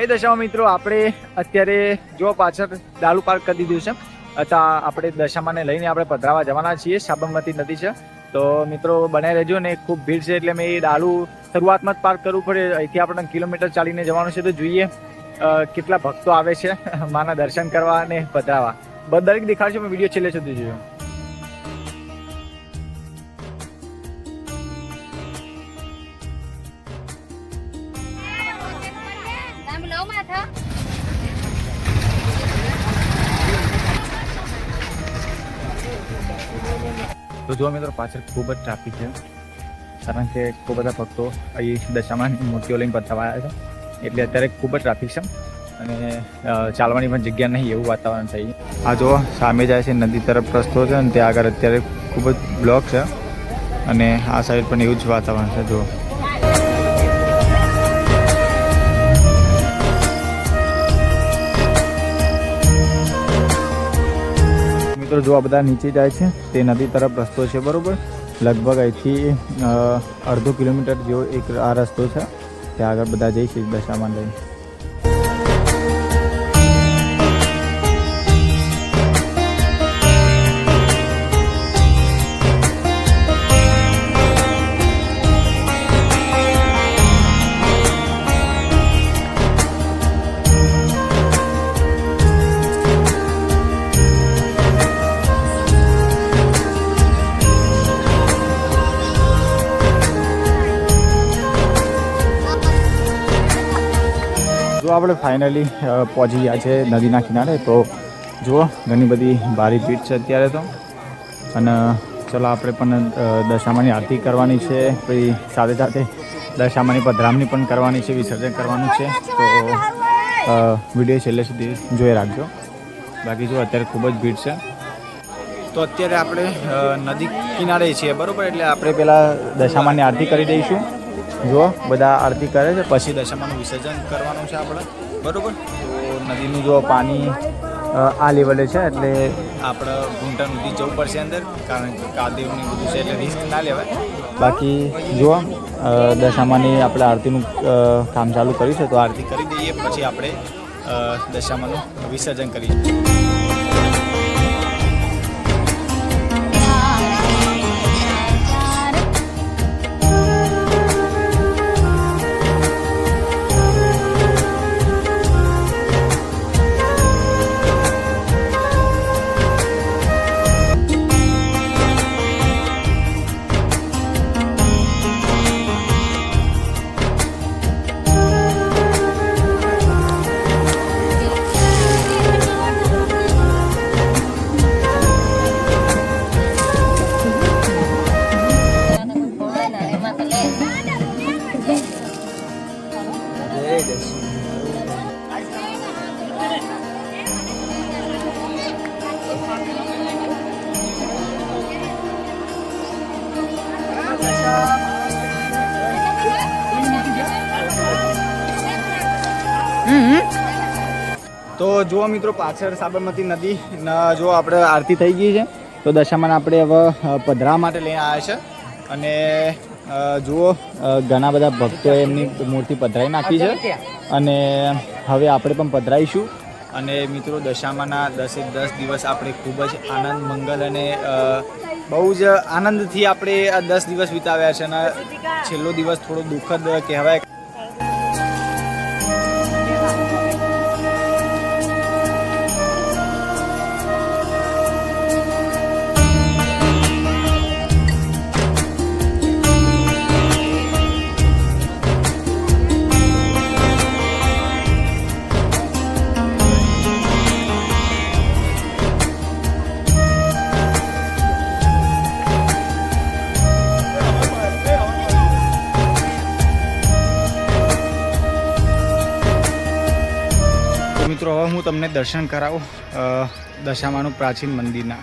જય દશામાં મિત્રો, આપણે અત્યારે જો પાછળ ડાલુ પાર્ક કરી દીધું છે અથવા આપણે દશામાને લઈને આપણે પધરાવા જવાના છીએ. સાબરમતી નદી છે તો મિત્રો બનાવી રહેજો ને. ખૂબ ભીડ છે એટલે મેં એ ડાલુ શરૂઆતમાં જ પાર્ક કરવું પડે. અહીંથી આપણને કિલોમીટર ચાલીને જવાનું છે તો જોઈએ કેટલા ભક્તો આવે છે માના દર્શન કરવા અને પધરાવા. દરેક દેખાડશે, મેં વિડીયો છેલ્લે સુધી જોયો. તો જો મિત્રો પાછળ ખૂબ જ ટ્રાફિક છે, કારણ કે ખૂબ બધા ભક્તો અહીં દશામાની મૂર્તિઓ લઈને પધરાવા આવ્યા છે એટલે અત્યારે ખૂબ જ ટ્રાફિક છે અને ચાલવાની પણ જગ્યા નહીં એવું વાતાવરણ થઈ. આ જો સામે જાય છે નદી તરફ રસ્તો છે અને ત્યાં આગળ અત્યારે ખૂબ જ બ્લોક છે અને આ સાઈડ પણ એવું જ વાતાવરણ છે. જો મિત્રો જો આ બધા નીચે જાય છે તે નદી તરફ રસ્તો છે બરોબર. લગભગ અહીંથી અડધો કિલોમીટર જેવો એક આ રસ્તો છે, ત્યાં આગળ બધા જઈશું દશામાન લઈને. જો આપણે ફાઇનલી પહોંચી ગયા છે નદીના કિનારે. તો જુઓ ઘણી બધી ભારી ભીડ છે અત્યારે તો. અને ચલો આપણે પણ દશામાની આરતી કરવાની છે, પછી સાથે સાથે દશામાની પધરામણી પણ કરવાની છે, વિસર્જન કરવાનું છે. તો વિડીયો છેલ્લે સુધી જોઈ રાખજો. બાકી જો અત્યારે ખૂબ જ ભીડ છે. તો અત્યારે આપણે નદી કિનારે છીએ બરાબર, એટલે આપણે પહેલાં દશામાની આરતી કરી દઈશું. જો બધા આરતી કરે છે પછી દશામાનું વિસર્જન કરવાનું છે આપણે બરાબર. તો નદીનું જો પાણી આ લેવલે છે એટલે આપણે ઘૂંટણ સુધી જવું પડશે અંદર, કારણ કે કાદેવની બધું છે એટલે રિસ્ક ના લેવાય. બાકી જો દશામાની આપણે આરતીનું કામ ચાલુ કર્યું છે તો આરતી કરી દઈએ પછી આપણે દશામાનું વિસર્જન કરીશું. તો જુઓ મિત્રો પાછળ સાબરમતી નદી જો આપણે આરતી થઈ ગઈ છે તો દશામાને આપણે હવે પધરાવા માટે લઈને આવ્યા છે. અને જુઓ ઘણા બધા ભક્તોએ એમની મૂર્તિ પધરાવી નાખી છે અને હવે આપણે પણ પધરાવીશું. અને મિત્રો દશામાના 10 દિવસ આપણે ખૂબ જ આનંદ મંગલ અને બહુ જ આનંદથી આપણે આ 10 દિવસ વિતાવ્યા છે. અને છેલ્લો દિવસ થોડો દુઃખદ કહેવાય. મિત્રો હવે હું તમને દર્શન કરાવું દશામાનું પ્રાચીન મંદિરના.